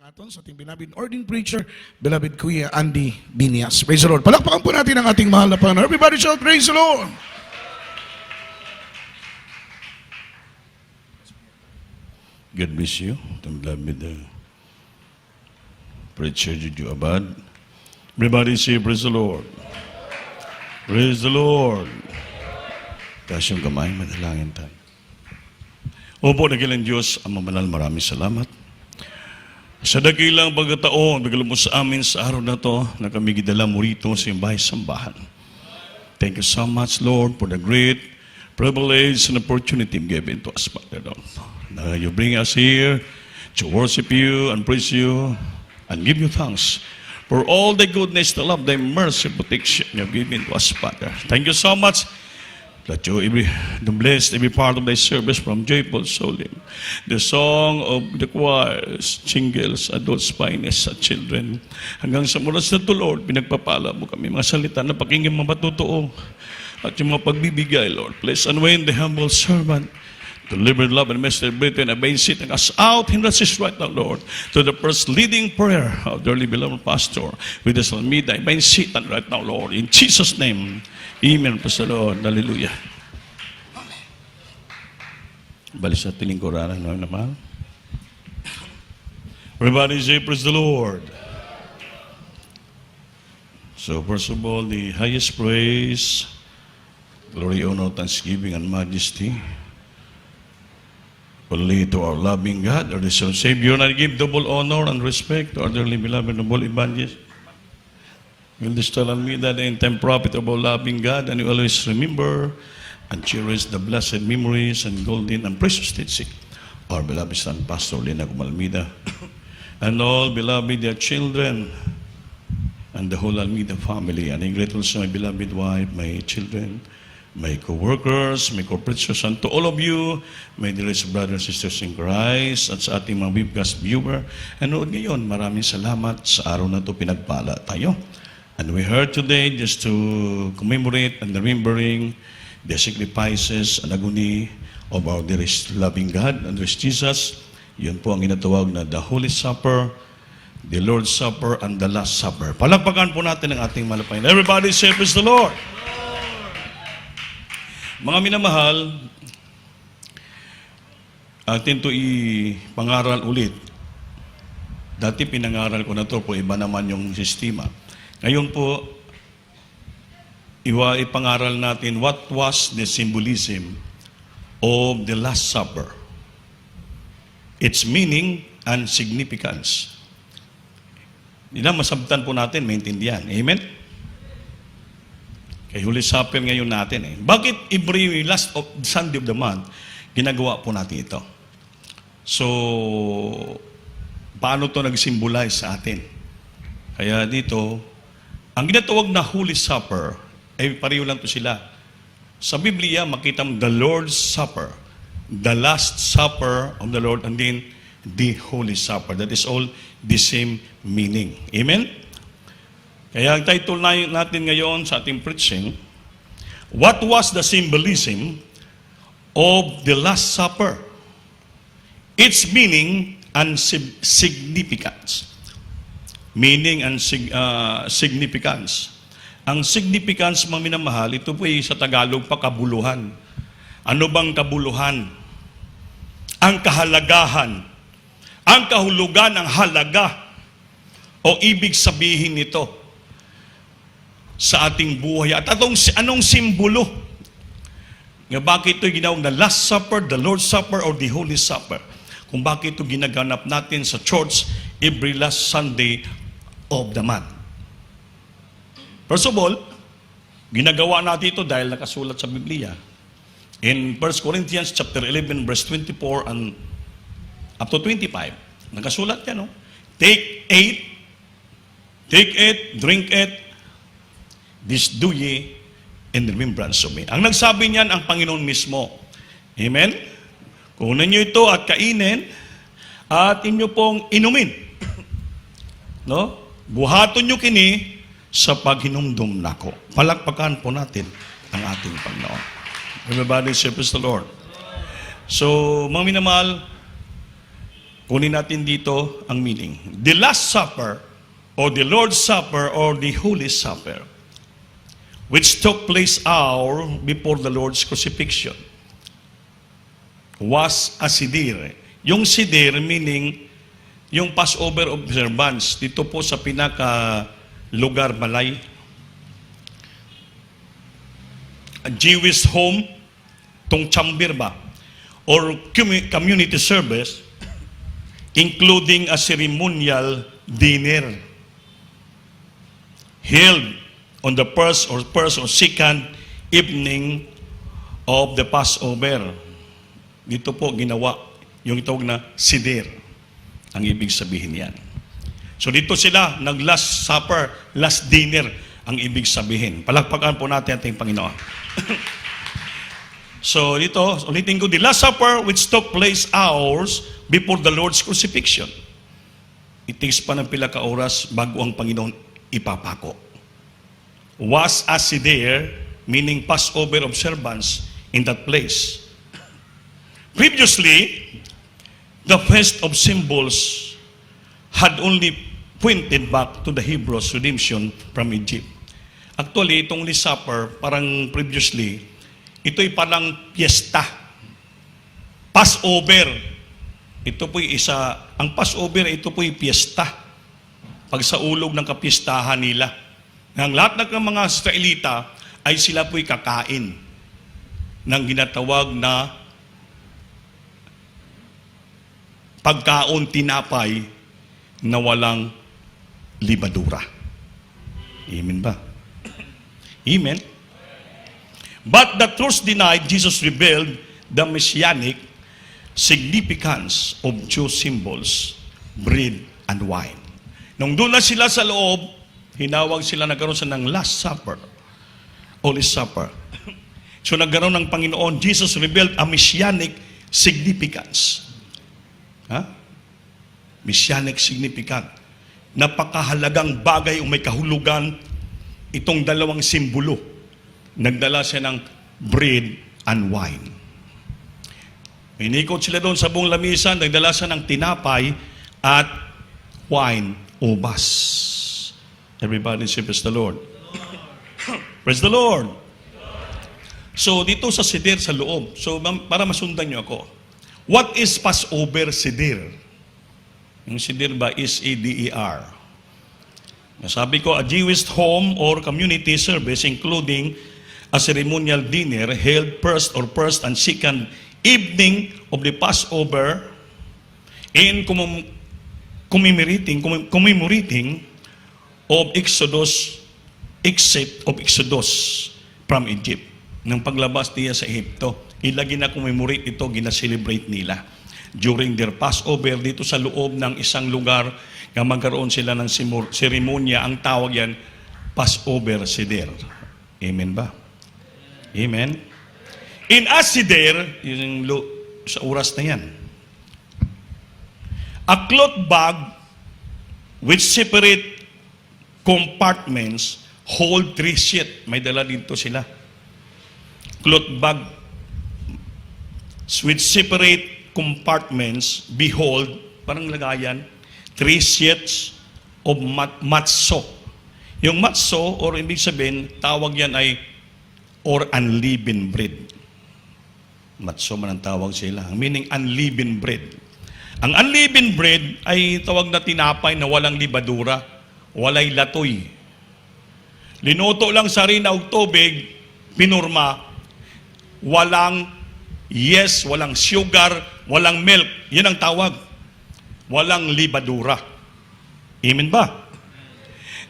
Aton sa ating beloved ordained preacher, beloved Kuya Andy Binias. Praise the Lord. Palakpakan po natin ang ating mahal na Panginoon. Everybody shout, praise the Lord! God bless you, the beloved preacher Juju Abad. Everybody say, praise the Lord. Praise the Lord. Taas yung kamay, manalangin tayo. Opo, dakilang Diyos, ang mamanal, maraming salamat. Sa dakilang pagkataon, bigla mo sa amin sa araw na to, na kami gidala mo rito sa iyong bahay-sambahan. Thank you so much, Lord, for the great privilege and opportunity given to us, Father Lord. Now you bring us here to worship you and praise you and give you thanks for all the goodness, the love, the mercy, protection you have given to us, Father. Thank you so much. That you bless every part of thy service from joyful soul. The song of the choirs, jingles, adults, finest, at children. Hanggang sa oras na to, Lord, pinagpapala mo kami. Mga salita na pakinggan mga matutuo. At yung mga pagbibigay, Lord. Bless and win the humble servant. Deliver love and mercy, Britain, and sitting us out in this right now, Lord, to the first leading prayer of dearly beloved pastor with the Salmida, and sitting right now, Lord, in Jesus' name. Amen. Praise the Lord. Hallelujah. Balik sa ating lingkuranan naman. Everybody say, praise the Lord. So, first of all, the highest praise, glory, honor, thanksgiving, and majesty only to our loving God, our Son Savior, and I give double honor and respect to our dearly beloved noble evangelist. Will this tell me that the time prophet of our loving God, and you always remember and cherish the blessed memories and golden and precious teaching our beloved son, Pastor Lina Almeida, and all beloved their children, and the whole Almeida family, and I greet also my beloved wife, my children, my co-workers, my co-preachers, and to all of you, my dearest brothers and sisters in Christ, at sa ating mga webcast viewer. And ngayon, maraming salamat sa araw na ito pinagpala tayo. And we heard today just to commemorate and remembering the sacrifices and agony of our dearest loving God and dearest Jesus. Yun po ang inatawag na the Holy Supper, the Lord's Supper, and the Last Supper. Palakpakan po natin ang ating malapain. Everybody say, praise the Lord! Mga minamahal, atin ito ipangaral ulit. Dati pinangaral ko na ito po, iba naman yung sistema. Ngayon po, ipangaral natin what was the symbolism of the Last Supper. Its meaning and significance. Hindi na masabtan po natin, maintindihan. Amen? Kay Holy Supper ngayon natin. Bakit every last of Sunday of the month, ginagawa po natin ito? So, paano ito nag-symbolize sa atin? Kaya dito, ang ginatawag na Holy Supper, ay pareho lang to sila. Sa Biblia, makita mo the Lord's Supper, the Last Supper of the Lord, and then the Holy Supper. That is all the same meaning. Amen? Kaya ang title natin ngayon sa ating preaching, what was the symbolism of the Last Supper? Its meaning and significance. Meaning and significance. Ang significance, mga minamahal, ito po ay sa Tagalog pa kabuluhan. Ano bang kabuluhan? Ang kahalagahan. Ang kahulugan ng halaga. O ibig sabihin nito sa ating buhay. At anong simbolo? Nga bakit ito ginawag na Last Supper, the Lord's Supper, or the Holy Supper? Kung bakit ito ginaganap natin sa church every last Sunday of the month. First of all, ginagawa natin ito dahil nakasulat sa Biblia. In 1 Corinthians chapter 11, verse 24 and up to 25, nakasulat yan, no? Take it, drink it, this do ye in remembrance of me. Ang nagsabi niyan ang Panginoon mismo. Amen? Kunin niyo ito at kainin at inyo pong inumin. No? Buhaton niyo kini sa paghinumdum nako. Palakpakan po natin ang ating Panginoon. Everybody say, praise the Lord. So, mga minamahal, Kunin natin dito ang meaning. The Last Supper, or the Lord's Supper, or the Holy Supper, which took place hour before the Lord's crucifixion, was a Seder. Yung Seder, meaning, yung Passover observance, dito po sa pinaka lugar balay, a Jewish home, tong chamber ba, or community service, including a ceremonial dinner held on the first or second evening of the Passover. Dito po ginawa yung itawag na Seder. Ang ibig sabihin yan. So dito sila, nag-last supper, last dinner, ang ibig sabihin. Palakpakan po natin ating Panginoon. So dito, ulitin ko, the Last Supper which took place hours before the Lord's crucifixion. It takes pa ng pila ka oras bago ang Panginoon ipapako. Was a Seder, meaning Passover observance in that place. Previously, the Feast of Symbols had only pointed back to the Hebrews' redemption from Egypt. Actually, itong Last Supper, parang previously, ito'y parang piyesta. Passover. Ito po'y isa, ang Passover, ito po'y piyesta. Pag sa ulog ng kapistahan nila. Ang lahat ng mga Israelita ay sila po'y kakain ng ginatawag na pagkaon tinapay na walang libadura. Amen ba? Amen? But the truth denied, Jesus revealed the messianic significance of Jewish symbols, bread and wine. Nung doon na sila sa loob, hinawag sila, nagkaroon sila ng Last Supper, Holy Supper. So nagkaroon ng Panginoon, Jesus revealed a messianic significance. Messianic significant. Napakahalagang bagay o may kahulugan itong dalawang simbolo. Nagdala siya ng bread and wine. Inikot sila doon sa buong lamisan, nagdala siya ng tinapay at wine, ubas. Everybody say, praise the Lord. Praise the Lord. So, dito sa Seder sa loob, so para masundan nyo ako, what is Passover Seder? Yung Seder ba is E-D-E-R. Sabi ko, a Jewish home or community service including a ceremonial dinner held first and second evening of the Passover in commemorating of Exodus from Egypt. Nang paglabas niya sa Egypto, gina-commemorate ito, gina-celebrate nila. During their Passover, dito sa loob ng isang lugar, na magkaroon sila ng seremonya, ang tawag yan, Passover Seder. Amen ba? Amen? In a Seder, yung sa oras na yan, a cloth bag with separate compartments hold 3 sheets. May dala dito sila. Cloth bag with separate compartments, behold, parang lagayan, 3 sheets of matzo. Yung matzo, or ibig sabihin, tawag yan ay or unleavened bread. Matzo man ang tawag sila. Meaning unleavened bread. Ang unleavened bread ay tawag na tinapay na walang libadura, walay latoy. Linuto lang sa harina o tubig, pinurma, walang walang sugar, walang milk. Yan ang tawag. Walang libadura. Amen ba?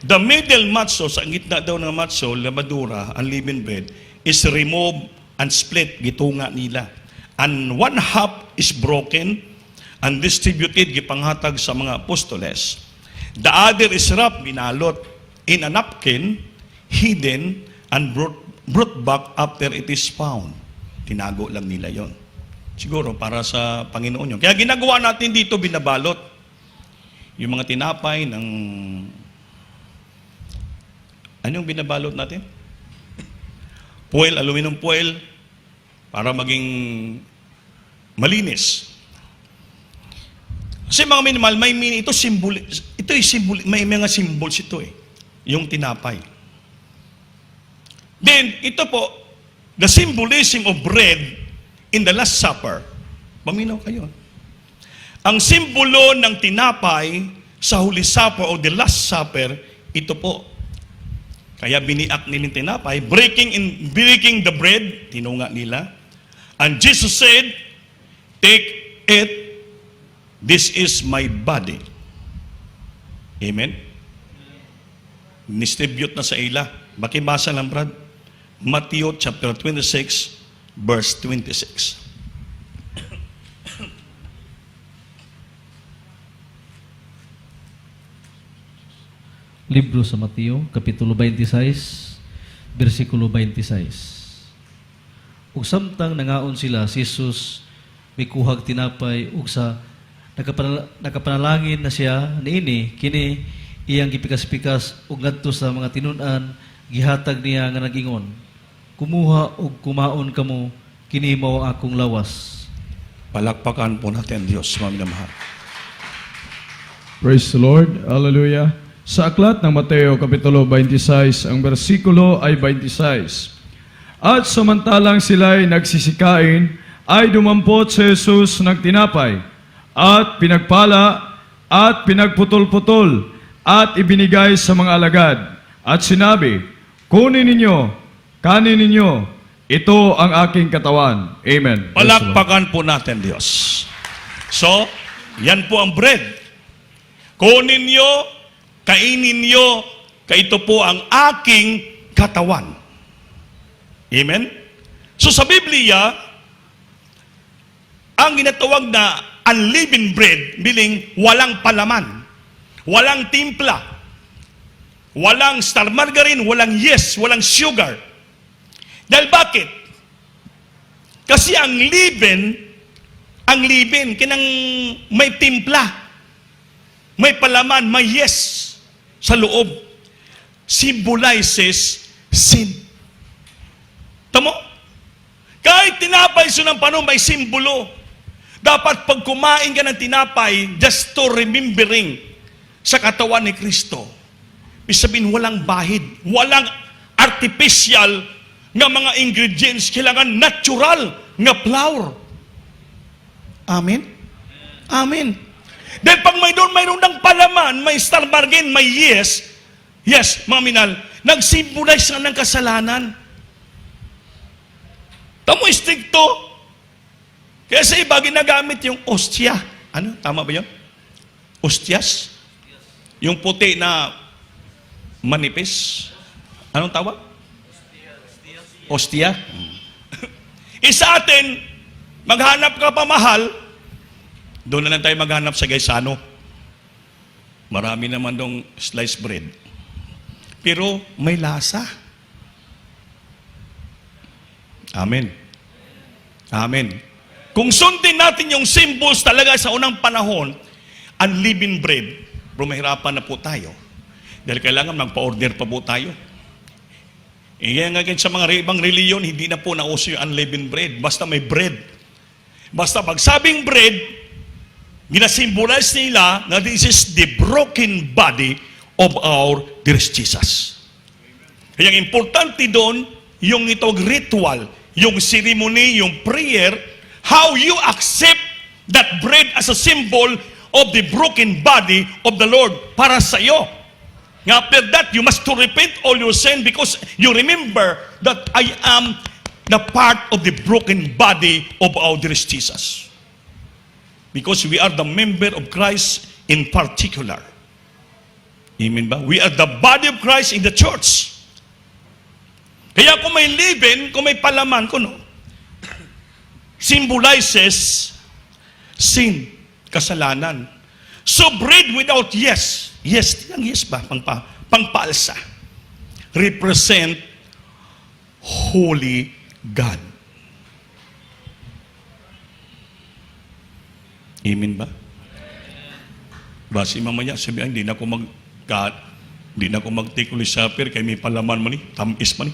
The middle matzo, sa gitna daw ng matzo, libadura, unleavened bread, is removed and split, gitunga nila. And 1/2 is broken and distributed, gipanghatag sa mga apostoles. The other is wrapped, binalot, in a napkin, hidden, and brought back after it is found. Tinago lang nila yon. Siguro para sa Panginoon yun. Kaya ginagawa natin dito, binabalot. Yung mga tinapay ng... Anong binabalot natin? Foil, aluminum foil, para maging malinis. Kasi mga minimal, may meaning, ito symbol, may mga symbols ito eh. Yung tinapay. Then, ito po, the symbolism of bread in the Last Supper. Paminaw kayo. Ang simbolo ng tinapay sa Holy Supper o the Last Supper, ito po. Kaya biniak nila yung tinapay, breaking the bread, tinunga nila. And Jesus said, take it, this is my body. Amen? Distribute na sa ila. Bakibasa lang, Brad. Matthew chapter 26, verse 26. Libro sa Mateo, Kapitulo 26, versikulo 26. Ug samtang nangaon sila, si Jesus may kuhag tinapay, ug sa nakapanalangin na siya niini, kini iyang gipikas-pikas ug ngadto sa mga tinun-an, gihatag niya nga nagingon, kumuha ug kumaon kamo, kini mao ang akong lawas. Palakpakan po natin, Diyos, mga minamahal. Praise the Lord. Hallelujah. Sa aklat ng Mateo, Kapitulo 26, ang bersikulo ay 26. At samantalang sila'y nagsisikain, ay dumampot si Jesus ng tinapay, at pinagpala, at pinagputol-putol, at ibinigay sa mga alagad, at sinabi, kunin ninyo, kanin ninyo, ito ang aking katawan. Amen. Palakpakan po natin, Diyos. So, yan po ang bread. Kunin nyo, kainin nyo, ito po ang aking katawan. Amen? So sa Biblia, ang ginatawag na unleavened bread, meaning walang palaman, walang timpla, walang star margarine, walang yeast, walang sugar. Dahil bakit? Kasi ang leaven, kinang may timpla, may palaman, may yeast sa loob, symbolizes sin. Tamo? Kahit tinapay so ng panon, may simbolo. Dapat pag kumain ka ng tinapay, just to remembering sa katawan ni Kristo. Ibig sabihin, walang bahid, walang artificial nga mga ingredients, kailangan natural nga flour. Amen? Amen. Dahil pag mayroon ng palaman, may star margarine, may yeast, yes, mga minal, nag-symbolize na ng kasalanan. Tamo stricto. Kaya sa iba, ginagamit yung ostia. Ano? Tama ba yun? Ostias? Yung puti na manipis. Anong tawag? Ostia. Isa atin, maghanap ka pa mahal, doon na lang tayo maghanap sa Gaisano. Marami naman dong sliced bread. Pero may lasa. Amen. Amen. Kung sundin natin yung symbols talaga sa unang panahon, unleavened bread, pero mahirapan na po tayo. Dahil kailangan magpa-order pa po tayo. Kaya nga sa mga ibang reliyon, hindi na po nauso yung unleavened bread. Basta may bread. Basta pagsabing bread, ginasimbolize nila na this is the broken body of our dear Jesus. Kaya ang importante doon, yung itong ritual, yung ceremony, yung prayer, how you accept that bread as a symbol of the broken body of the Lord para sa iyo. After that, you must to repent all your sin because you remember that I am the part of the broken body of our dear Jesus. Because we are the member of Christ in particular. Amen ba? We are the body of Christ in the church. Kaya kung may leaven, kung may palaman, symbolizes sin, kasalanan. So bread without yes, ang yes ba? Pangpaalsa. Represent Holy God. Amen ba? Basi mamaya sabi, hindi na ako mag-take Holy Supper kaya may palaman man tamis man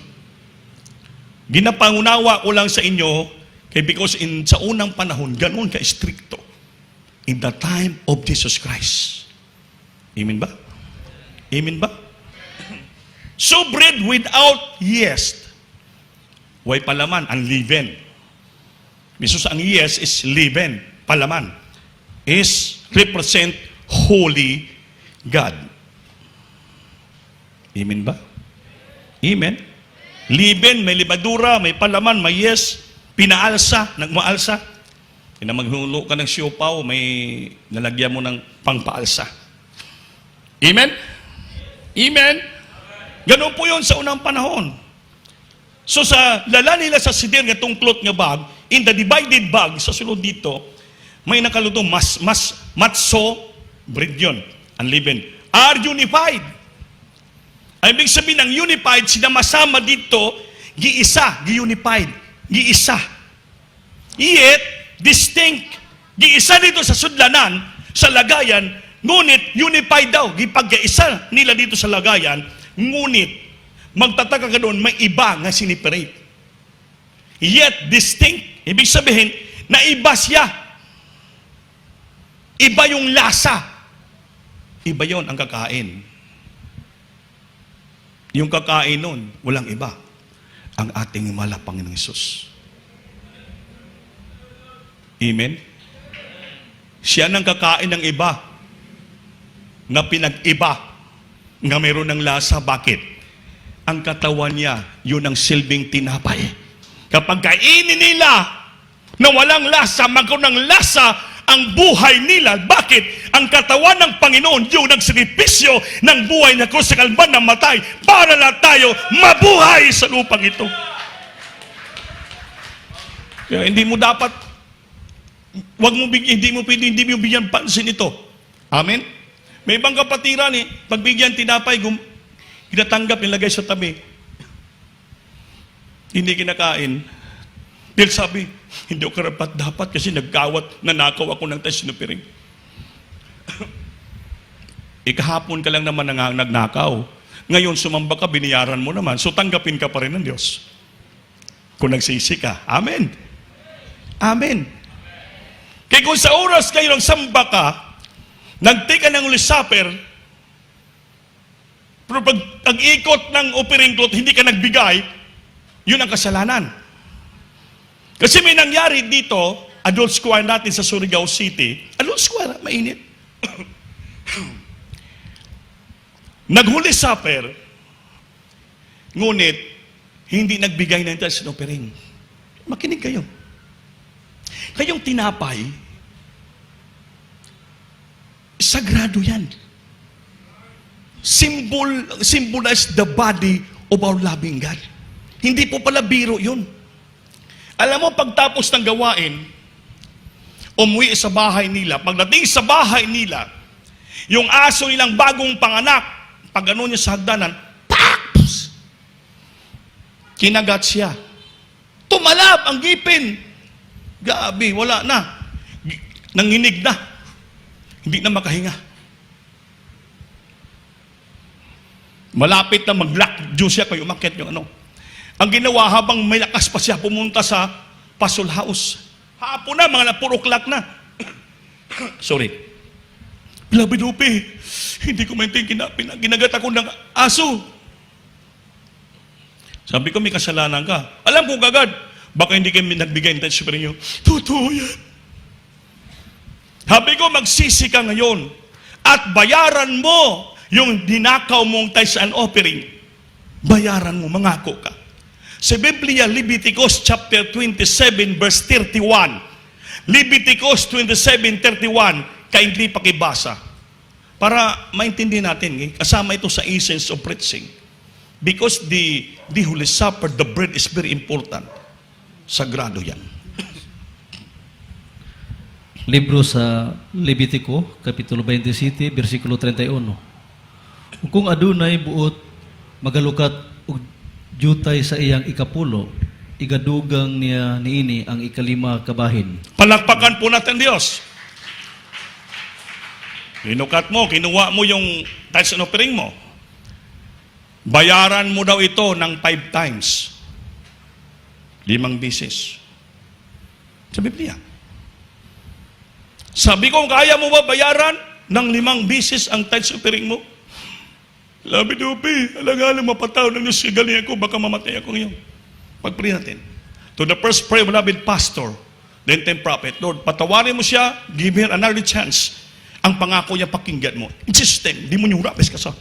Ginapangunawa ko lang sa inyo kaya because sa unang panahon, ganoon ka-stricto. in the time of Jesus Christ. Amen ba? Amen ba? So bread without yeast. Way palaman, unleavened. Bisos ang yeast is leaven, palaman. Is represent holy God. Amen ba? Amen. Leaven, may libadura, may palaman, may yeast, pinaalsa, nagmaalsa. Kaya maghulo ka ng siopaw, may nalagyan mo ng pangpaalsa. Amen? Amen? Ganun po yun sa unang panahon. So sa lala nila sa sidir nga tong cloth nga bag, in the divided bag, sa sulod dito, may nakalutong matso, bread yun, unleavened, are unified. Ay ibig sabihin ng unified, sinamasama dito, giisa, gi-unified, giisa. Yet, distinct, giisa dito sa sudlanan, sa lagayan, ngunit unified daw, gipagkaisa nila dito sa lagayan, ngunit, magtataka ka doon, may iba nga siniperate. Yet, distinct, ibig sabihin, na iba siya. Iba yung lasa. Iba yon ang kakain. Yung kakain nun, walang iba. Ang ating mahal na Panginoong Hesus. Amen? Siya nang kakain ng iba na pinag-iba nga meron ng lasa. Bakit? Ang katawan niya, yun ang silbing tinapay. Kapag kainin nila na walang lasa, magkaroon ng lasa ang buhay nila. Bakit? Ang katawan ng Panginoon, yun ang sakripisyo ng buhay na krus sa kalban ng matay para na tayo mabuhay sa lupang ito. Kaya hindi mo dapat, hindi mo bigyan pansin ito. Amen? May ibang kapatiran pagbigyan tinapay, ginatanggap, nilagay sa tabi. Hindi kinakain. Dahil sabi, hindi ako karapat dapat kasi nagkawat, nanakaw ako ng tayo sinupiring. Ikahapon ka lang naman nagnakaw. Ngayon, sumamba ka, biniyaran mo naman. So, tanggapin ka pa rin ng Diyos. Kung nagsisi ka. Amen. Amen. Kaya kung sa oras kayo nagsamba ka, nagtika ng Holy Supper, pero pag ikot ng offering cloth, hindi ka nagbigay, yun ang kasalanan. Kasi may nangyari dito, adult square natin sa Surigao City, adult square, mainit. Naghuli supper, ngunit, hindi nagbigay ng test ng offering. Makinig kayo. Kayong tinapay, sagrado yan. Symbolize the body of our loving God. Hindi po pala biro yun. Alam mo, pagtapos ng gawain, umuwi sa bahay nila. Pagdating sa bahay nila, yung aso nilang bagong panganak, pag ano niya sa hagdanan, paps! Kinagat siya. Tumalab ang ngipin. Gabi, wala na. Nanginig na. Hindi na makahinga. Malapit na mag-lock siya kayo umakyat yung ano. Ang ginawa habang may lakas pa siya, pumunta sa Pasol House. Hapon na, mga 4 o'clock na. Sorry. Beloved Upi, hindi ko maintindihan, ginagat ako ng aso. Sabi ko, may kasalanan ka. Alam ko kagad, baka hindi kayo nagbigay ng tension pa rin yun. Totoo yan. Sabi ko, magsisi ka ngayon at bayaran mo yung dinakaw mong tithes and offering. Bayaran mo, mangako ka. Sa Biblia, Leviticus chapter 27 verse 31. Leviticus 27:31, kaindli pakibasa. Para maintindihan natin, kasama ito sa essence of preaching. Because the Holy Supper, the bread is very important. Sagrado yan. Libro sa Levitico, Kapitulo 27, versikulo 31. Kung adunay buot, magalukat og jutay sa iyang ikapulo, igadugang niya niini ang ikalima kabahin. Palakpakan po natin Diyos. Linukat mo, kinuha mo yung tithes and offering mo. Bayaran mo daw ito ng 5 times. 5 beses. Sa Biblia. Sabi ko, kaya mo ba bayaran ng 5 bisis ang tithes offering mo? Labi dupi, alang-alang mapataw ng Diyos, galing ako, baka mamatay ako ngayon. Pag-pray natin. To the first prayer, beloved pastor, the end-time prophet, Lord, patawarin mo siya, give her another chance. Ang pangako niya, pakinggan mo. In Jesus' name, di mo niyurapis ka sa.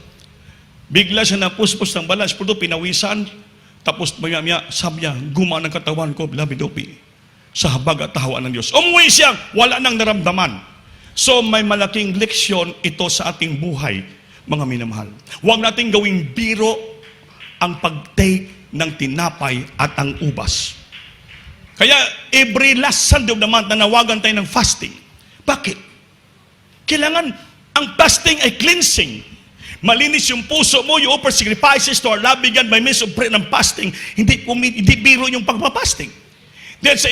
Bigla siya napuspos ng balance, pero pinawisan, tapos maya-maya, sabi niya, gumana ang katawan ko, beloved dupi, sa habag at tawa ng Diyos. Umuwi siya, wala nang naramdaman. So may malaking leksyon ito sa ating buhay, mga minamahal. Huwag nating gawing biro ang pag-take ng tinapay at ang ubas. Kaya every last Sunday of the month nanawagan tayo ng fasting. Bakit? Kailangan ang fasting ay cleansing. Malinis yung puso mo, you offer sacrifices to our loving God by means of prayer and fasting. Hindi biro yung pagpapasting. Dahil sa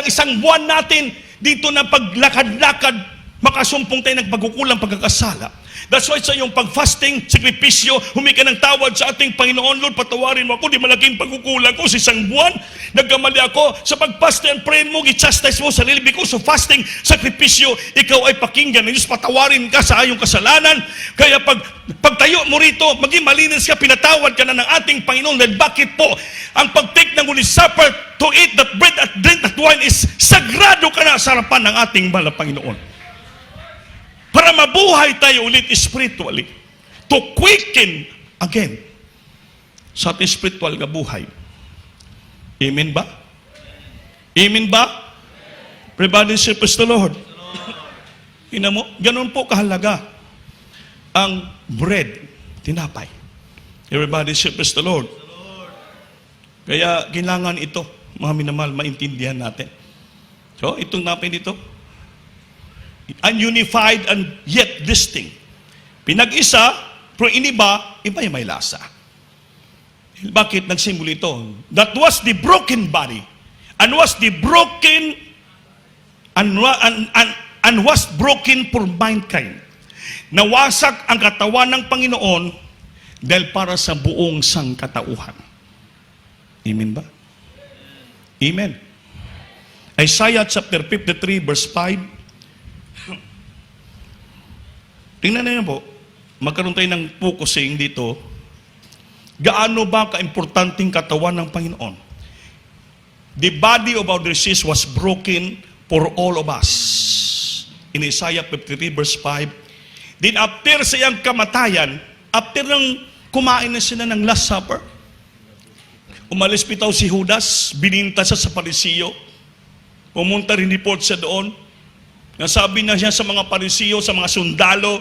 isang buwan natin, dito na paglakad-lakad, makasumpong tayo ng pagkukulang pagkakasala. That's why sa iyong pag-fasting, sakripisyo, humika ng tawad sa ating Panginoon, Lord, patawarin mo ako, di malaking pagkukulang ko sa isang buwan, nagkamali ako, sa pag-fasting and prayer mo, i-chastise mo sarili, because of fasting, sakripisyo, ikaw ay pakinggan ng Diyos, patawarin ka sa iyong kasalanan, kaya pagtayo mo rito, maging malinis ka, pinatawad ka na ng ating Panginoon, dahil bakit po, ang pag-take ng Holy Supper, to eat that bread at drink that wine is sagrado ka na sa harapan ng ating mahal na Panginoon. Para mabuhay tayo ulit spiritually. To quicken again sa ating spiritual na buhay. Amen ba? Amen ba? Everybody say, praise the Lord. Ina mo, ganun po kahalaga ang bread, tinapay. Everybody say, praise the Lord. Kaya kailangan ito, mga minamahal, maintindihan natin. So, itong napay dito, ununified and yet distinct. Pinag-isa, pero iniba, iba yung may lasa. Bakit nagsimbolo ito? That was the broken body, and was the broken and was broken for mankind. Nawasak ang katawan ng Panginoon dahil para sa buong sangkatauhan. Amen ba? Amen. Isaiah chapter 53 verse 5. Tingnan niyo po, magkaroon tayo ng focusing dito. Gaano ba ka-importanting katawan ng Panginoon? The body of our disease was broken for all of us. In Isaiah 53 verse 5. Then after sa iyang kamatayan, after nang kumain na sila ng Last Supper, umalis bitaw si Judas, bininta siya sa Parisiyo, pumunta rin report siya doon, nasabi na siya sa mga Parisiyo, sa mga sundalo,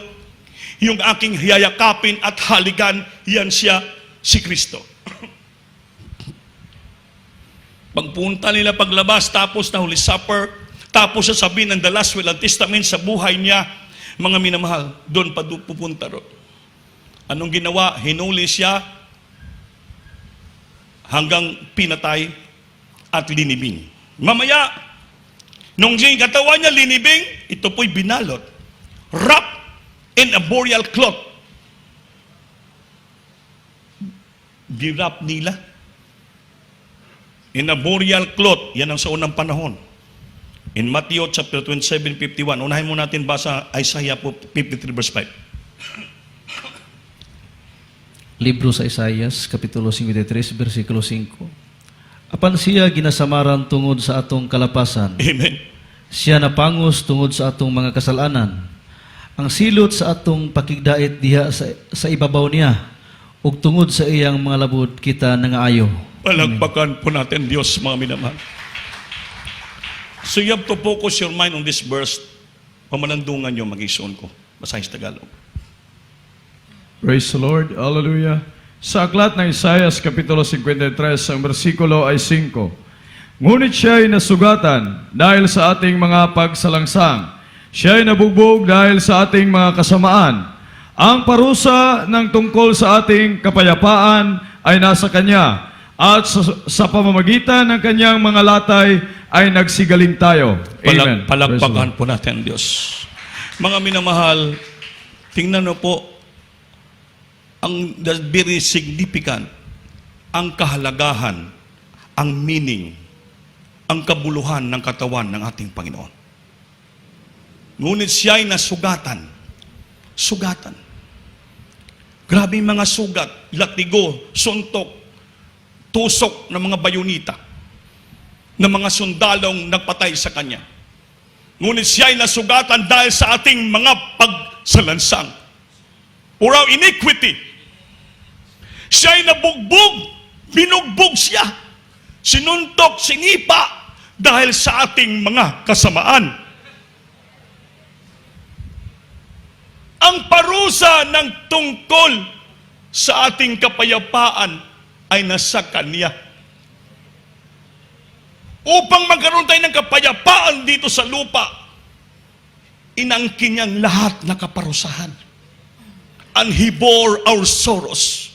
yung aking hiyayakapin at haligan, yan siya, si Kristo. Pagpunta nila paglabas, tapos na Holy Supper, tapos siya sabihin ng the last will and testament sa buhay niya, mga minamahal, doon pa pupunta ro. Anong ginawa? Hinuli siya hanggang pinatay at linibing. Mamaya, nung katawan niya linibing, ito po'y binalot. Wrapped in a burial cloth. Girap nila. In a burial cloth. Yan ang sa unang panahon. In Matthew chapter 27:51. Unahin mo natin basa Isaiah 53 verse 5. Libro sa Isaias, Kapitulo 53, versikulo 5. Apan siya ginasamaran tungod sa atong kalapasan. Amen. Siya napangos tungod sa atong mga kasalanan. Ang silot sa atong pakigdait diha sa ibabaw niya, ug tungod sa iyang mga labod kita nangaayo. Palagpakan po natin Diyos, mga minamahal. So you have to focus your mind on this verse. Pamalandungan nyo, mag-isuon ko. Basahin sa Tagalog. Praise the Lord. Hallelujah. Sa aklat ng Isaias, Kapitulo 53, ang bersikulo ay 5. Ngunit siya'y nasugatan dahil sa ating mga pagsalangsang. Siya'y nabugbog dahil sa ating mga kasamaan. Ang parusa ng tungkol sa ating kapayapaan ay nasa Kanya. At sa pamamagitan ng Kanyang mga latay ay nagsigaling tayo. Amen. Palagpakan po natin ang Diyos. Mga minamahal, tingnan mo po, ang very significant, ang kahalagahan, ang meaning, ang kabuluhan ng katawan ng ating Panginoon. Ngunit siya ay nasugatan. Sugatan. Grabe yung mga sugat, latigo, suntok, tusok ng mga bayonita, ng mga sundalong nagpatay sa kanya. Ngunit siya ay nasugatan dahil sa ating mga pagsalansang. For our iniquity. Siya ay nabugbog, binugbog siya. Sinuntok, sinipa dahil sa ating mga kasamaan. Ang parusa ng tungkol sa ating kapayapaan ay nasa Kanya. Upang magkaroon tayo ng kapayapaan dito sa lupa, inangkin niyang lahat na kaparusahan. And He bore our sorrows.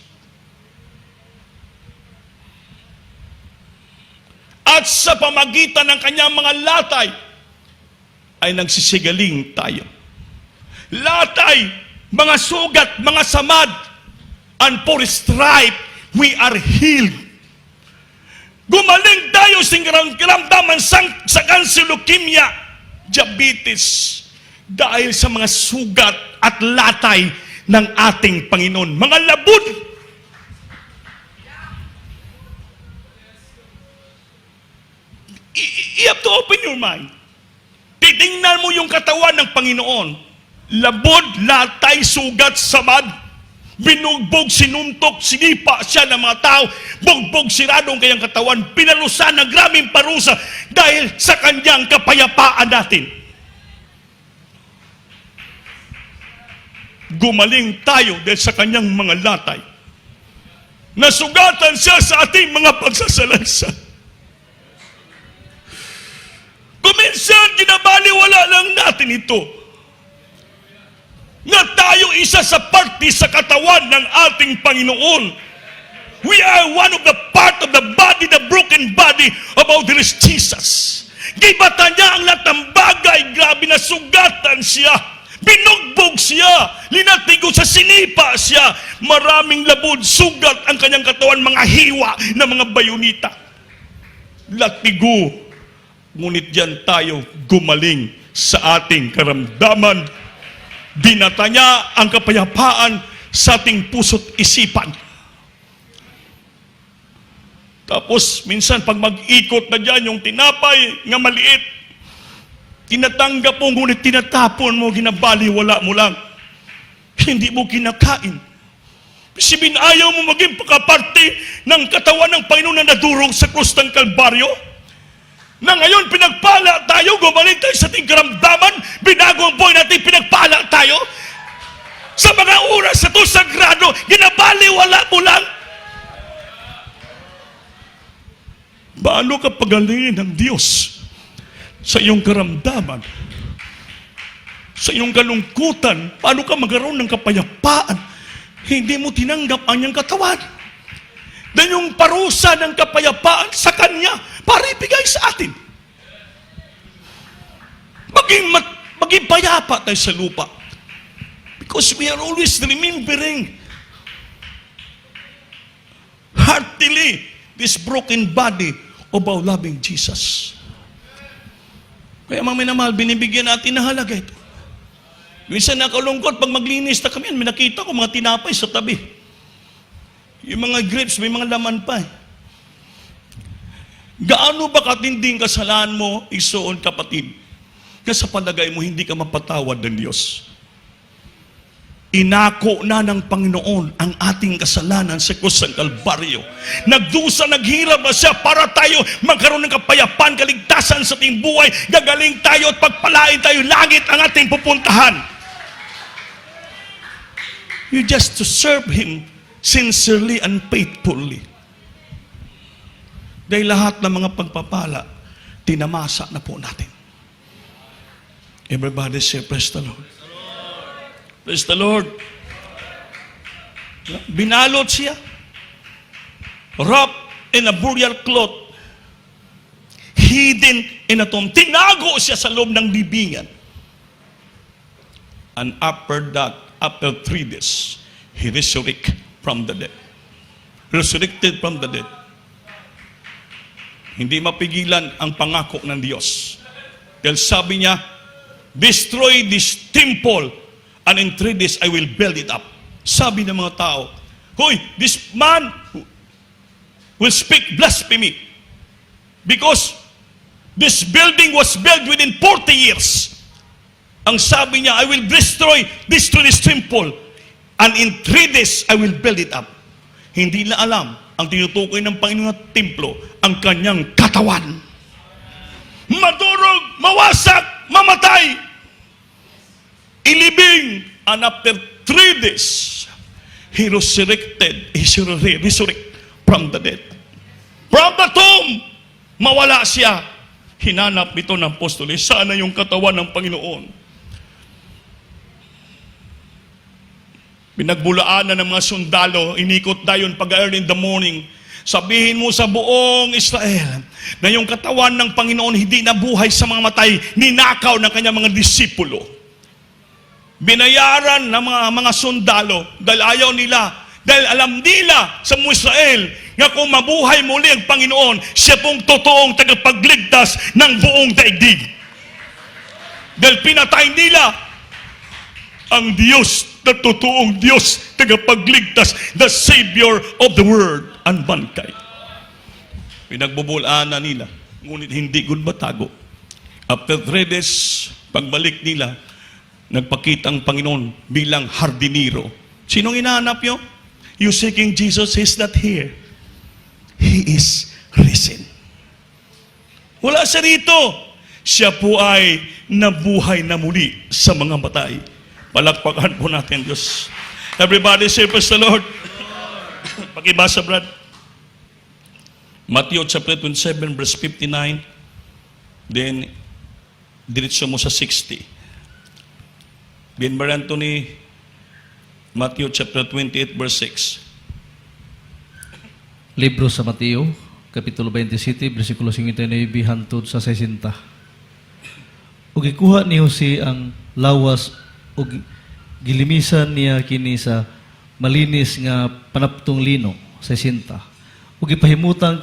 At sa pamagitan ng kanyang mga latay, ay nagsisigaling tayo. Latay, mga sugat, mga samad, and for stripe, we are healed. Gumaling tayo sa karamdaman sa cancer, leukemia, diabetes, dahil sa mga sugat at latay ng ating Panginoon. Mga labod. You have to open your mind. Titingnan mo yung katawan ng Panginoon. Labod, latay, sugat, samad, binugbog, sinuntok, sinipa siya ng mga tao, bugbog, sirado ang kanyang katawan, pinalusan ng graming parusa dahil sa kanyang kapayapaan natin. Gumaling tayo dahil sa kanyang mga latay. Nasugatan siya sa ating mga pagsasalansa. Kuminsan, ginabaliwala lang natin ito. Na tayo isa sa parte sa katawan ng ating Panginoon. We are one of the part of the body, the broken body of our dear Jesus. Gibatan niya ang lahat ng bagay, grabe na sugatan siya. Binugbog siya, linatigo sa sinipa siya. Maraming labod, sugat ang kanyang katawan, mga hiwa na mga bayonita. Latigo. Ngunit diyan tayo gumaling sa ating karamdaman. Dinata niya ang kapayapaan sa ating puso't isipan. Tapos minsan pag mag-ikot na dyan yung tinapay nga maliit, tinatanggap mo, ngunit tinatapon mo, ginabaliwala mo lang. Hindi mo kinakain. Sibin ayaw mo maging pakaparte ng katawan ng Panginoon na nadurog sa krus ng Kalbaryo. Na ngayon pinagpala tayo, gumaling tayo sa ating karamdaman, binago ang buhay natin, pinagpala tayo. Sa mga oras sa ito sagrado, ginabaliwala mo lang. Paano ka pagalingin ng Diyos sa iyong karamdaman, sa iyong kalungkutan? Paano ka magkaroon ng kapayapaan? Hindi mo tinanggap ang iyong katawan. Dan yung parusa ng kapayapaan sa Kanya para ibigay sa atin. Maging payapa tayo sa lupa. Because we are always remembering heartily this broken body of our loving Jesus. Kaya mga minamahal, binibigyan natin ng halaga ito. Minsan nakalungkot, pag maglinis na kami, may nakita ko mga tinapay sa tabi. Yung mga grapes, may mga laman pa. Gaano ba katinding kasalanan mo, isoon kapatid, na sa palagay mo hindi ka mapatawad ng Diyos? Inako na ng Panginoon ang ating kasalanan sa krus ng Kalbaryo. Nagdusa, naghirap na siya para tayo magkaroon ng kapayapaan, kaligtasan sa ating buhay. Gagaling tayo at pagpalain tayo. Langit ang ating pupuntahan. You just to serve Him sincerely and faithfully. Dahil lahat ng mga pagpapala, tinamasa na po natin. Everybody say, praise the Lord. Praise the Lord. Binalot siya. Wrapped in a burial cloth. Hidden in a tomb. Tinago siya sa loob ng libingan. And after that, after 3 days, He resurrected from the dead. Resurrected from the dead. Hindi mapigilan ang pangako ng Diyos. Dahil sabi niya, destroy this temple, and in 3 days I will build it up. Sabi ng mga tao, hoy, this man will speak blasphemy because this building was built within 40 years. Ang sabi niya, I will destroy this temple, and in 3 days I will build it up. Hindi na alam ang tinutukoy ng Panginoon na templo, ang kanyang katawan. Madurog, mawasak, mamatay, ilibing, and after 3 days, he resurrected, resurrect from the dead. From the tomb, mawala siya. Hinanap ito ng apostol, sana yung katawan ng Panginoon. Pinagbulaanan ng mga sundalo, inikot dayon pag early in the morning. Sabihin mo sa buong Israel na yung katawan ng Panginoon hindi nabuhay sa mga matay, ninakaw ng kanyang mga disipulo. Binayaran ng mga sundalo dahil ayaw nila, dahil alam nila sa mga Israel nga kung mabuhay muli ang Panginoon, siya pong totoong tagapagligtas ng buong daigdig. Dahil pinatay nila ang Diyos, na totoong Diyos, tagapagligtas, the Savior of the world and mankind. Pinagbubulaan na nila, ngunit hindi gud matago. After 3 days, pagbalik nila, nagpakita ang Panginoon bilang hardinero. Sinong inahanap nyo? You seeking Jesus, He's not here. He is risen. Wala siya rito. Siya po ay nabuhay na muli sa mga matay. Palakpakan po natin, Diyos. Everybody say, praise the Lord. Pakibasa, Brad. Matthew chapter 27, verse 59. Then, diretso mo sa 60. Binbaran to ni Matthew chapter 28, verse 6. Libro sa Mateo, Kapitulo 27, versikulo 59 hantod sa 60. Ug gikuha ni Jose ang lawas ug gilimisan niya kini sa malinis nga panaptong lino, 60. Ug gipahimutang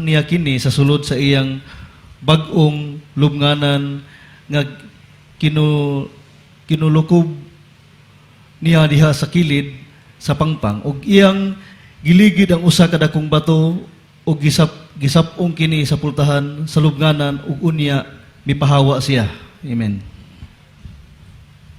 niya kini sa sulod sa iyang bag-ong lubnganan nga kinulukob niya diha sa kilid sa pangpang ug iyang giligid ang usa ka dakong bato ug gisap-ong kini sa pultahan sa lubnganan ug unya mipahawa siya. Amen.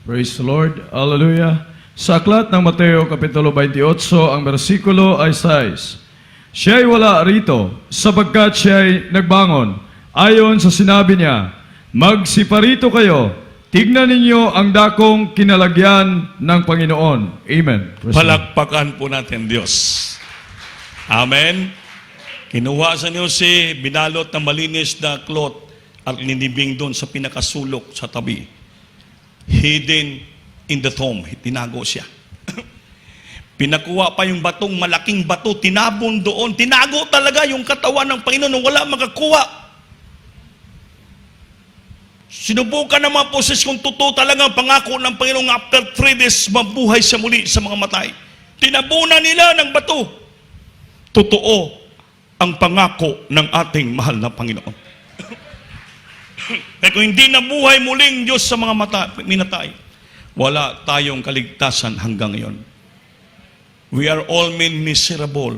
Praise the Lord. Hallelujah. Sa aklat ng Mateo Kapitulo 28, ang bersikulo ay 6. Siya'y wala rito, sapagkat siya'y nagbangon. Ayon sa sinabi niya, magsiparito kayo, tignan ninyo ang dakong kinalagyan ng Panginoon. Amen. Praise the Lord. Palakpakan po natin, Diyos. Amen. Kinuha sa niyo si binalot na malinis na cloth at linibing doon sa pinakasulok sa tabi. Hidden in the tomb. Tinago siya. Pinakuha pa yung batong, malaking bato, tinabon doon. Tinago talaga yung katawan ng Panginoon nung wala makakuha. Sinubukan ng mga poses kung totoo talaga ang pangako ng Panginoon after 3 days, mabuhay siya muli sa mga matay. Tinabunan nila ng bato. Totoo ang pangako ng ating mahal na Panginoon. Kaya kung hindi nabuhay muling Diyos sa mga minatay, wala tayong kaligtasan hanggang ngayon. We are all men miserable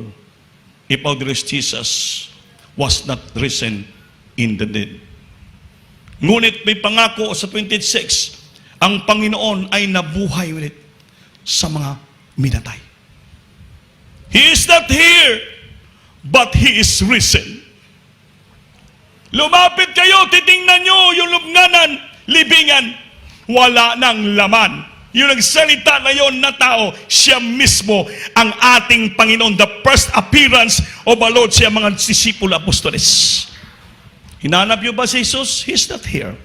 if our dear Jesus was not risen in the dead. Ngunit may pangako sa 26, ang Panginoon ay nabuhay ulit sa mga minatay. He is not here, but He is risen. Lumapit kayo, titingnan nyo yung lubnganan, libingan, wala nang laman. Yung nagsalita na yon na tao, siya mismo ang ating Panginoon, the first appearance of our Lord, siya mga disipulo apostoles. Hinanap nyo ba si Jesus? He's not here,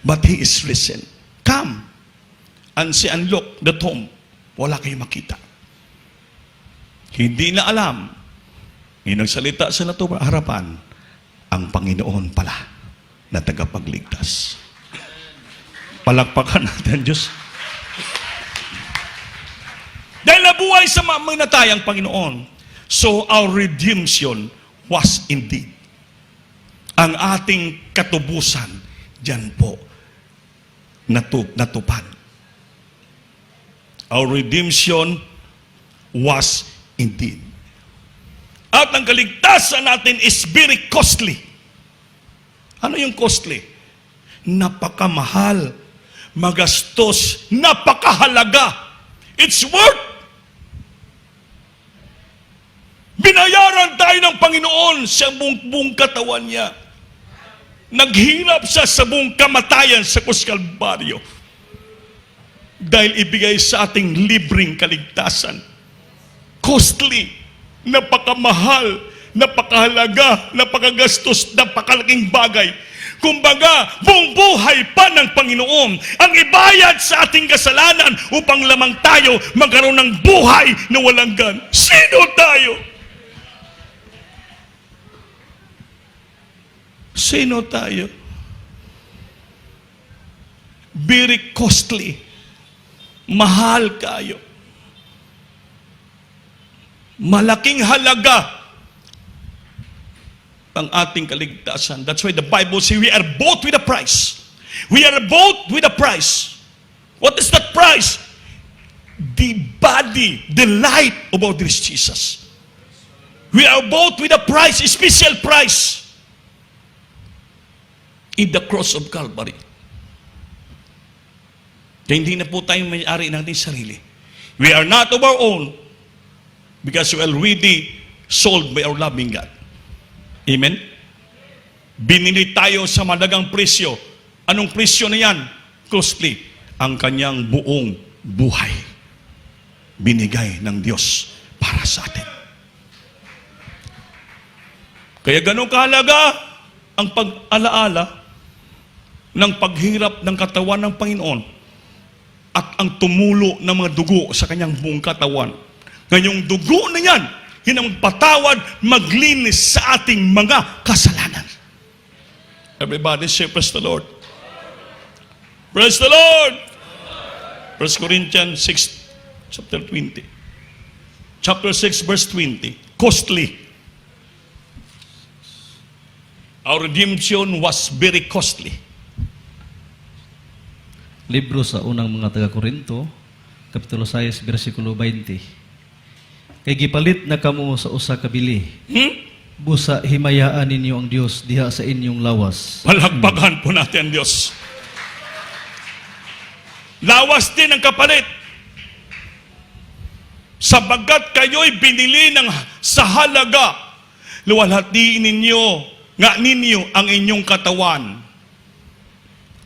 but He is risen. Come and see, unlock the tomb. Wala kayo makita. Hindi na alam. Yung nagsalita sa harapan, ang Panginoon pala na tagapagligtas. Palakpakan natin, Diyos. Dahil nabuhay sa mga minatay ang Panginoon, so our redemption was indeed. Ang ating katubusan, Diyan po natupad. Our redemption was indeed. At ang kaligtasan natin is very costly. Ano yung costly? Napakamahal, magastos, napakahalaga. It's worth. Binayaran tayo ng Panginoon sa buong katawan niya. Naghirap siya sa buong kamatayan sa Krus Kalbaryo dahil ibigay sa ating libreng kaligtasan. Costly, napakamahal, napakahalaga, napakagastos, napakalaking bagay. Kumbaga, buong buhay pa ng Panginoon ang ibayad sa ating kasalanan upang lamang tayo magkaroon ng buhay na walang gan. Sino tayo? Sino tayo? Very costly. Mahal kayo. Malaking halaga ang ating kaligtasan. That's why the Bible says we are bought with a price. We are bought with a price. What is that price? The body, the life of our dear Jesus. We are bought with a price, a special price. In the cross of Calvary. Kaya hindi na po tayo may-ari ng ating sarili. We are not of our own because we are already sold by our loving God. Amen? Binili tayo sa malagang presyo. Anong presyo na yan? Costly. Ang kanyang buong buhay. Binigay ng Diyos para sa atin. Kaya ganun kahalaga ang pag-alaala ng paghirap ng katawan ng Panginoon at ang tumulo ng mga dugo sa kanyang buong katawan. Ngayong dugo na yan, yun ang patawad, maglinis sa ating mga kasalanan. Everybody say, praise the Lord. Praise the Lord. 1 Corinthians 6, chapter 20. Chapter 6, verse 20. Costly. Our redemption was very costly. Libro sa unang mga taga-Korinto, Kapitulo 6, versikulo 20. Kay gipalit na kamo sa usa ka bili. Busa himayaan ninyo ang Dios diha sa inyong lawas. Palakpakan po natin ang Diyos. Lawas din ang kapalit. Sabagat kayo'y binili ng sa halaga, luwalhatiin ninyo ang inyong katawan,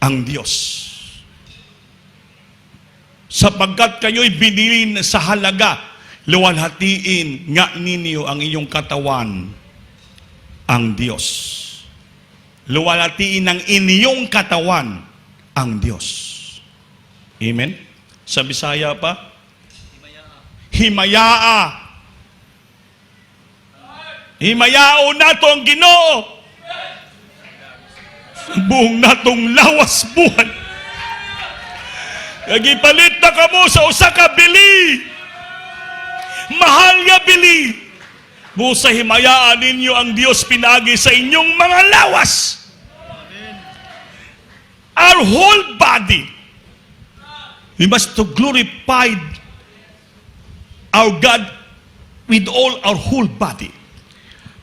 ang Diyos. Sapagkat kayo'y binili sa halaga, luwalhatiin ninyo ang inyong katawan, ang Diyos. Luwalhatiin ng inyong katawan, ang Diyos. Amen? Sa Bisaya pa? Himayaa. Himayao nato ang Ginoo. Buong natong lawas buwan. Nagipalit na kamo sa usa ka bili. Mahal nga bili. Busa himayaan ninyo ang Diyos pinagi sa inyong mga lawas. Our whole body. We must to glorify our God with all our whole body.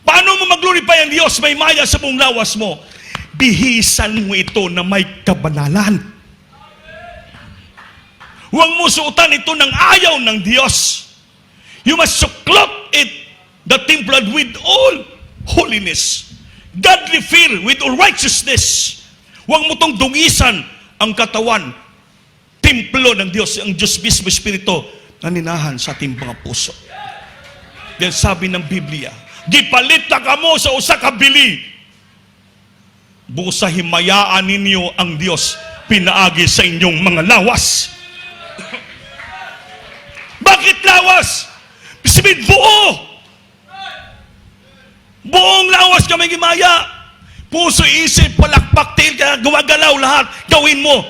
Paano mo mag-glorify ang Diyos? May maya sa buong lawas mo. Bihisan mo ito na may kabanalan. Huwag mo suotan ito ng ayaw ng Diyos. You must clothe it, the temple with all holiness, godly fear with all righteousness. Huwag mo itong dungisan ang katawan, templo ng Diyos, ang Diyos mismo Espiritu na ninahan sa ating mga puso. Dahil sabi ng Biblia, gipalit na kamo sa usa ka bili. Busa himayaan ninyo ang Diyos pinaagi sa inyong mga lawas. Bakit lawas? Sabihin, buo. Buong lawas kami gimaya. Puso, isip, palakpak, tail, gumagalaw lahat. Gawin mo.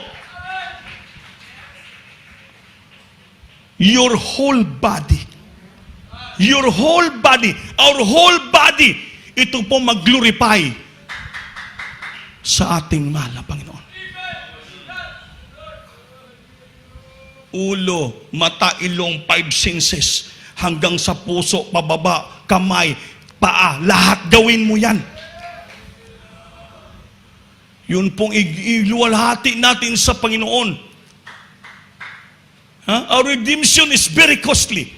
Your whole body. Your whole body. Our whole body. Ito po mag-glorify sa ating mahal na Panginoon. Ulo, mata, ilong, 5 senses, hanggang sa puso, pababa, kamay, paa, lahat gawin mo yan. Yun pong iluwalhati natin sa Panginoon. Our redemption is very costly.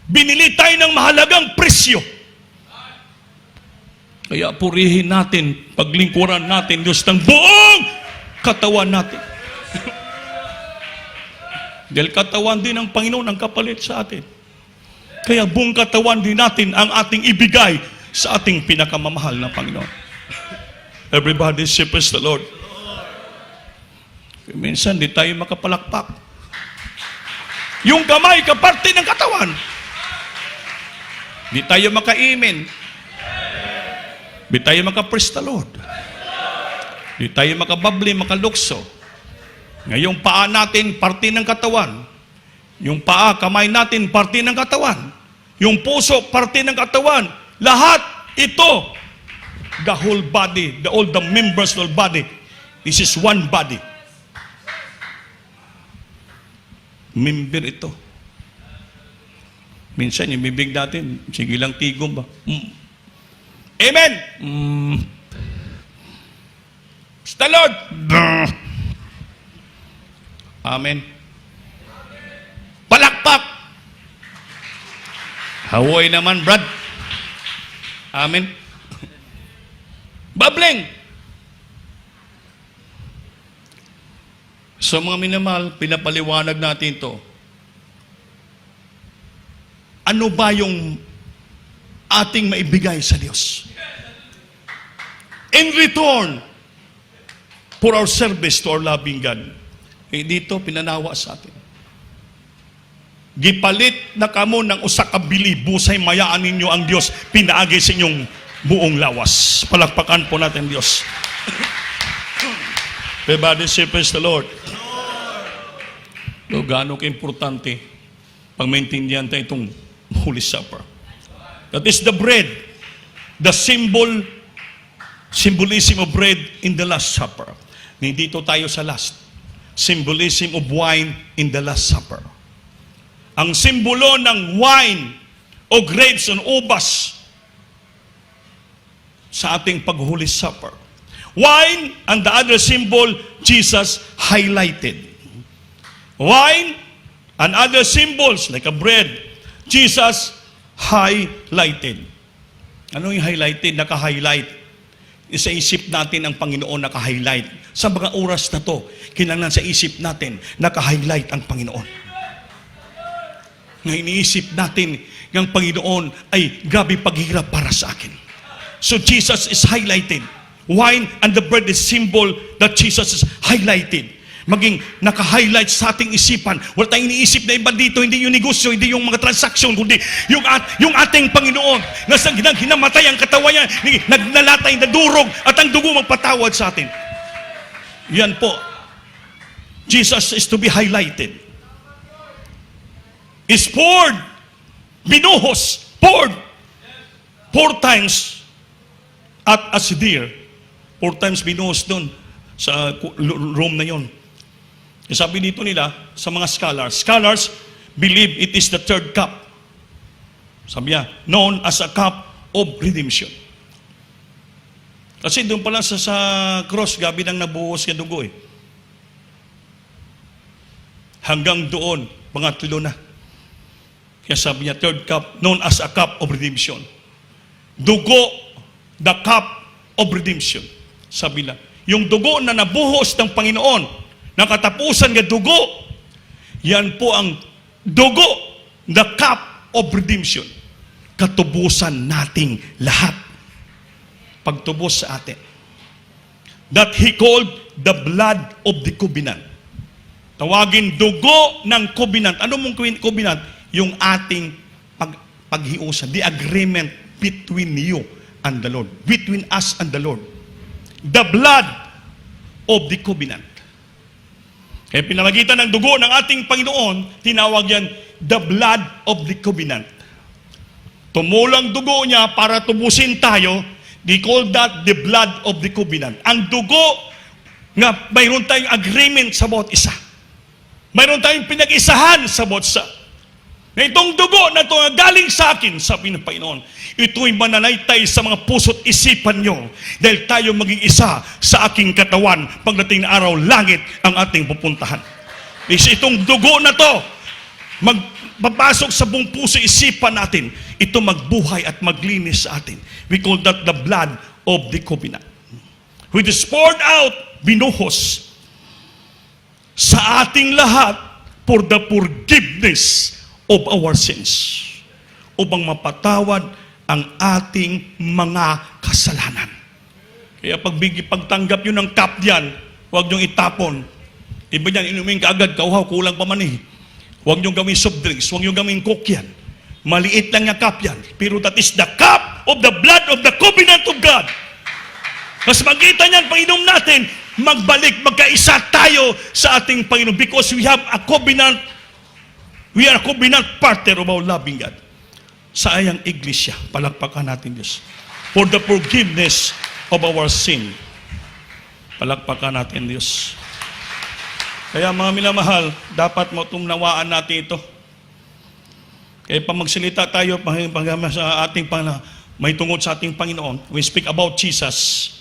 Binili tayo ng mahalagang presyo. Kaya purihin natin, paglingkuran natin Diyos ng buong katawan natin. Dahil katawan din ng Panginoon ang kapalit sa atin. Kaya buong katawan din natin ang ating ibigay sa ating pinakamamahal na Panginoon. Everybody say praise the Lord. Minsan di tayo makapalakpak. Yung kamay, kaparte ng katawan. Di tayo maka-amen. Di tayo maka-praise the Lord. Di tayo makababli, makalukso. Ngayong paa natin, parte ng katawan. Yung paa, kamay natin, parte ng katawan. Yung puso, parte ng katawan. Lahat ito, the whole body, all the members of the body, this is one body. Member ito. Minsan yung bibig natin, sige lang tigom ba? Amen! Praise the Lord! Amen. Palakpak! Hawoy naman, Brad. Amen. Babling! So mga minamahal, pinapaliwanag natin to. Ano ba yung ating maibigay sa Diyos? In return for our service to our loving God. Dito pinanawa sa atin. Gipalit na kamo ng usa ka bili, busay mayaan ninyo ang Diyos, pinaagi sa inyong buong lawas. Palakpakan po natin Diyos. Everybody say praise the Lord. So, gaano ka-importante pag maintindihan tayo itong Holy Supper. That is the bread, the symbolism of bread in the Last Supper. Dito tayo sa last. Symbolism of wine in the Last Supper. Ang simbolo ng wine o grapes o ubas sa ating pag-Holy Supper. Wine and the other symbol, Jesus highlighted. Wine and other symbols like a bread, Jesus highlighted. Ano yung highlighted? Naka-highlight. Sa isip natin ang Panginoon naka-highlight. Sa mga oras na to, kailangan sa isip natin, naka-highlight ang Panginoon. Ngayon iniisip natin, ng Panginoon ay grabe paghirap para sa akin. So Jesus is highlighted. Wine and the bread is symbol that Jesus is highlighted. Maging naka-highlight sa ating isipan. Wala tayong iniisip na iba dito, hindi yung negosyo, hindi yung mga transaksyon, kundi yung ating Panginoon na sa hinamatay ang katawan niya, nagnalatay, nadurog, at ang dugo magpatawad sa atin. Yan po. Jesus is to be highlighted. Is poured, binuhos, poured, 4 times at asidir. 4 times binuhos doon sa room na yon. Sabi dito nila sa mga scholars believe it is the 3rd cup. Sabi niya, known as a cup of redemption. Kasi doon pala sa cross, gabi nang nabuhos yung dugo eh. Hanggang doon, pangatlo na. Kaya sabi niya, 3rd cup, known as a cup of redemption. Dugo, the cup of redemption. Sabi nila, yung dugo na nabuhos ng Panginoon, nakatapusan ng dugo, yan po ang dugo, the cup of redemption. Katubusan nating lahat. Pagtubos sa atin. That He called the blood of the covenant. Tawagin dugo ng covenant. Ano mong covenant? Yung ating paghiusa, the agreement between you and the Lord. Between us and the Lord. The blood of the covenant. Kaya pinamagitan ng dugo ng ating Panginoon, tinawag yan, the blood of the covenant. Tumulang dugo niya para tubusin tayo, They call that the blood of the covenant. Ang dugo nga mayroon tayong agreement sa bawat isa. Mayroon tayong pinag-isahan sa bawat isa. Na itong dugo na ito nga galing sa akin, sabi ng Panginoon, ito'y mananaytay sa mga puso't isipan nyo dahil tayo maging isa sa aking katawan pagdating na araw, langit ang ating pupuntahan. Itong dugo na to, magpapasok sa buong puso isipan natin, ito magbuhay at maglinis sa atin. We call that the blood of the covenant. Which is poured out, binuhos, sa ating lahat for the forgiveness of our sins. Upang mapatawad ang ating mga kasalanan. Kaya pagtanggap yun ng cup diyan, huwag niyong itapon. Iba niyan, inumin ka agad, kauhaw, kulang pa man eh. Huwag niyong gawing soft drinks, huwag niyong gawing coke yan. Maliit lang yung cup yan. Pero that is the cup of the blood of the covenant of God. Mas magkita niyan, Panginoon natin, magbalik, magkaisa tayo sa ating Panginoon because we have a covenant, we are a covenant partner of our loving God. Sa ayang iglesia, palakpakan natin Diyos. For the forgiveness of our sin. Palakpakan natin Diyos. Kaya mga minamahal, dapat matumnawaan natin ito. Kaya pag magsalita tayo sa ating may tungod sa ating Panginoon, we speak about Jesus.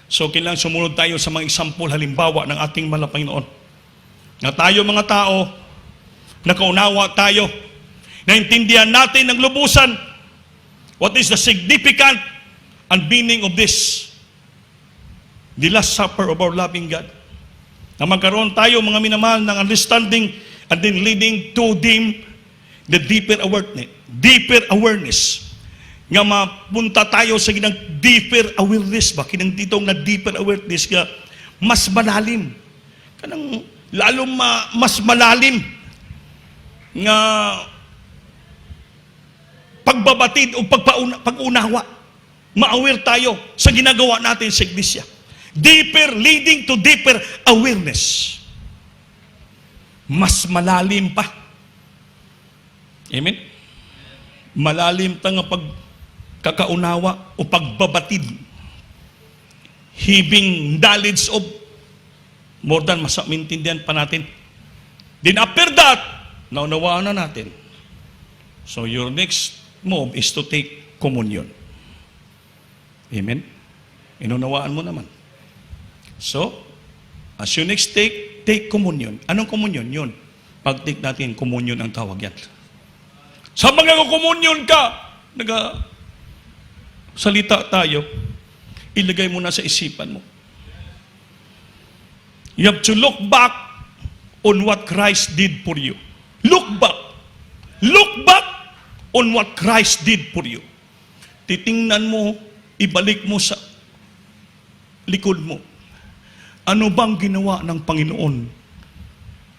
So kailangan sumunod tayo sa mga example, halimbawa ng ating mahal na Panginoon. Na tayo mga tao, nakaunawa tayo, naintindihan natin ng lubusan what is the significant and meaning of this, the Last Supper of our loving God. Na magkaroon tayo mga minamahal ng understanding and then leading to the deeper awareness. Nga mapunta tayo sa ginang deeper awareness ba? Kinang ditong na deeper awareness nga mas malalim. Kanang lalong mas malalim nga pagbabatid o pag-unawa. Ma-aware tayo sa ginagawa natin sa iglesia. Deeper, leading to deeper awareness. Mas malalim pa. Amen? Malalim ta nga pagkakaunawa o pagbabatid. Having knowledge of more than masamintindihan pa natin. Then after that, naunawaan na natin. So your next move is to take communion. Amen? Inunawaan mo naman. So, as you next take communion. Anong communion? Yun. Pag-take natin, communion ang tawag yan. Sa mga communion ka, salita tayo, ilagay mo na sa isipan mo. You have to look back on what Christ did for you. Look back. Look back on what Christ did for you. Titingnan mo, ibalik mo sa likod mo. Ano bang ginawa ng Panginoon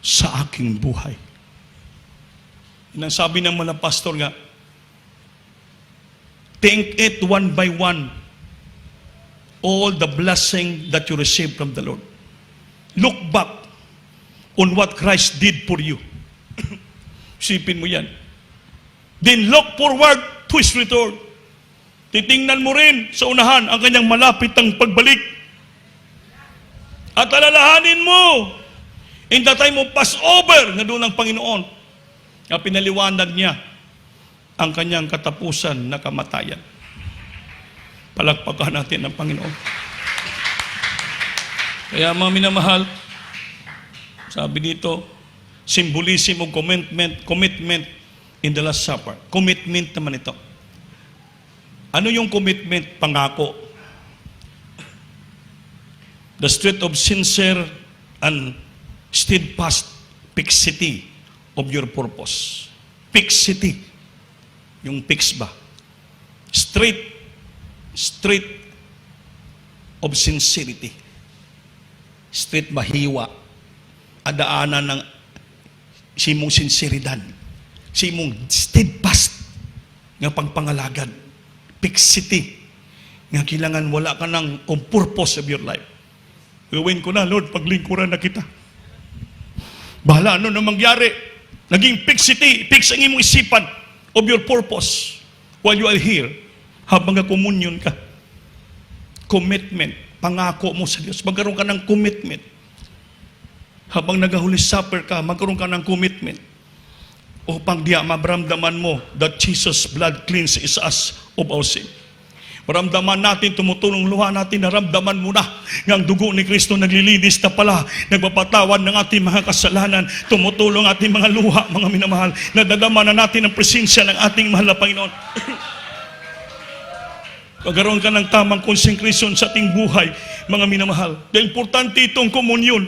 sa aking buhay? Ang sabi ng mga pastor nga, think it one by one, all the blessing that you receive from the Lord. Look back on what Christ did for you. Sipin mo yan. Then look forward to His return. Titingnan mo rin sa unahan ang kanyang malapit ang pagbalik. At alalahanin mo, in the time of Passover, na doon ang Panginoon, na pinaliwanag niya ang kanyang katapusan na kamatayan. Palakpakan natin ang Panginoon. Kaya mga minamahal, sabi dito, symbolism of commitment in the Last Supper. Commitment naman ito. Ano yung commitment? Pangako. The spirit of sincere and steadfast fixity of your purpose. Fixity. Yung fix ba? Straight of sincerity. Straight ba? Hiwa. Adaanan ng simong sinseridad. Simong steadfast nga pagpangalagad. Fixity. Nga kailangan wala ka ng on purpose of your life. Gawin ko na, Lord, paglingkuran na kita. Bahala, ano na mangyari? Naging fixity, fix ang imong isipan of your purpose while you are here. Habang komunyon ka. commitment. Pangako mo sa Diyos. Magkaroon ka ng commitment. Habang nag-Holy Supper ka, magkaroon ka ng commitment. Upang diya maramdaman mo that Jesus' blood cleanses us of our sin. Maramdaman natin, tumutulong luha natin, naramdaman mo na ng dugo ni Kristo naglilinis na pala, nagpapatawan ng ating mga kasalanan, tumutulong ating mga luha, mga minamahal, nadadama na natin ang presensya ng ating mahal na Panginoon. Pagkaroon ka ng tamang consecration sa ating buhay, mga minamahal. Dahil importante itong komunyon.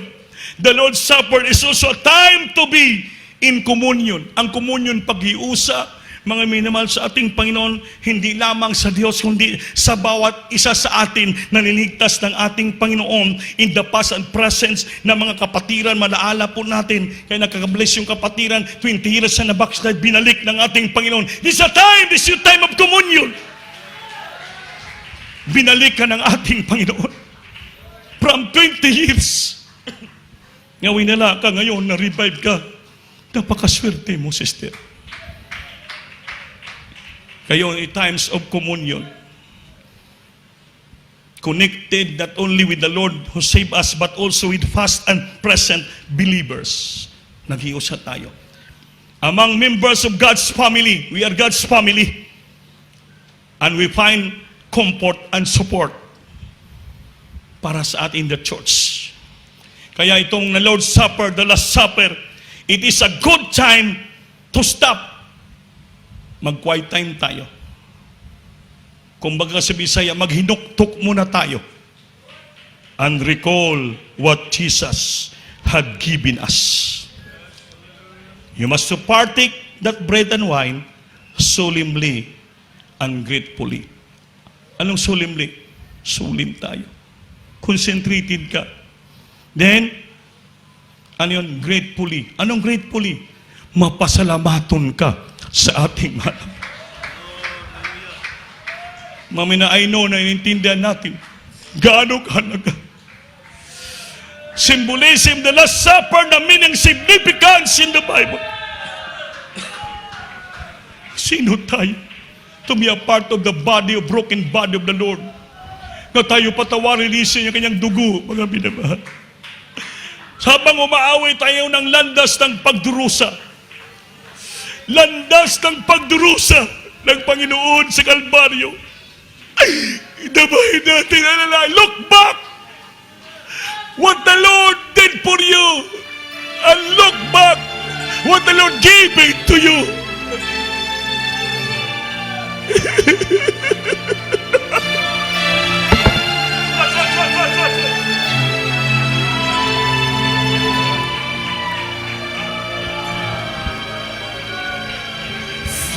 The Lord's Supper is also a time to be in communion. Ang communion, pag-iusa, mga minamahal sa ating Panginoon, hindi lamang sa Diyos, kundi sa bawat isa sa atin na niligtas ng ating Panginoon in the past and present na mga kapatiran, malaala po natin. Kaya nakakabless yung kapatiran, 20 years na backslide, binalik ng ating Panginoon. This is your time of communion. Binalik ka ng ating Panginoon. From 20 years. Ngawin nala ka ngayon, na-revive ka. Napakaswerte mo, sister. Kayo in times of communion, connected not only with the Lord who saved us, but also with past and present believers. Nag-iusa tayo. Among members of God's family, we are God's family. And we find comfort and support para sa atin in the church. Kaya itong na Lord's Supper, the Last Supper, it is a good time to stop. Mag-quiet time tayo. Kumbaga sa Bisaya, maghinuktok muna tayo. And recall what Jesus had given us. You must partake that bread and wine solemnly and gratefully. Anong solemnly? Solemn tayo. Concentrated ka. Then, ano yun? Gratefully. Anong gratefully? Mapasalamaton ka sa ating mahal. Mamina, I know na inintindihan natin gaano kahalaga. Symbolism, the Last Supper, na meaning significance in the Bible. Sino tayo? To be a part of the body, of broken body of the Lord. Na tayo patawarin niya kanyang dugo, mga binamahal. Habang umaaway tayo ng landas ng pagdurusa, landas ng pagdurusa ng Panginoon sa Kalbaryo. Dabahin natin, alala, look back what the Lord did for you, and look back what the Lord gave it to you.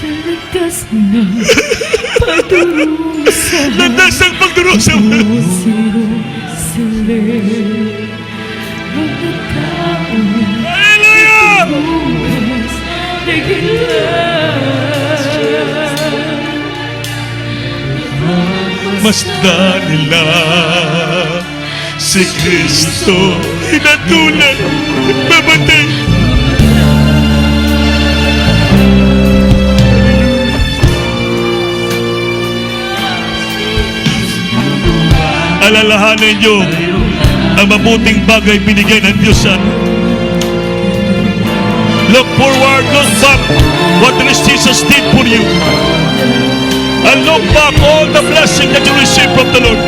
Landas ng pagdurusa, Landas ng pagdurusa. Jerusalem, mga tao Hallelujah! bukas nagilan. Masdan nila si Kristo, hinatulan, mamatay. Alalahanin niyo ang mabuting bagay binigay ng Diyos sa atin. Look forward, look back what Jesus did for you. And look back all the blessing that you receive from the Lord.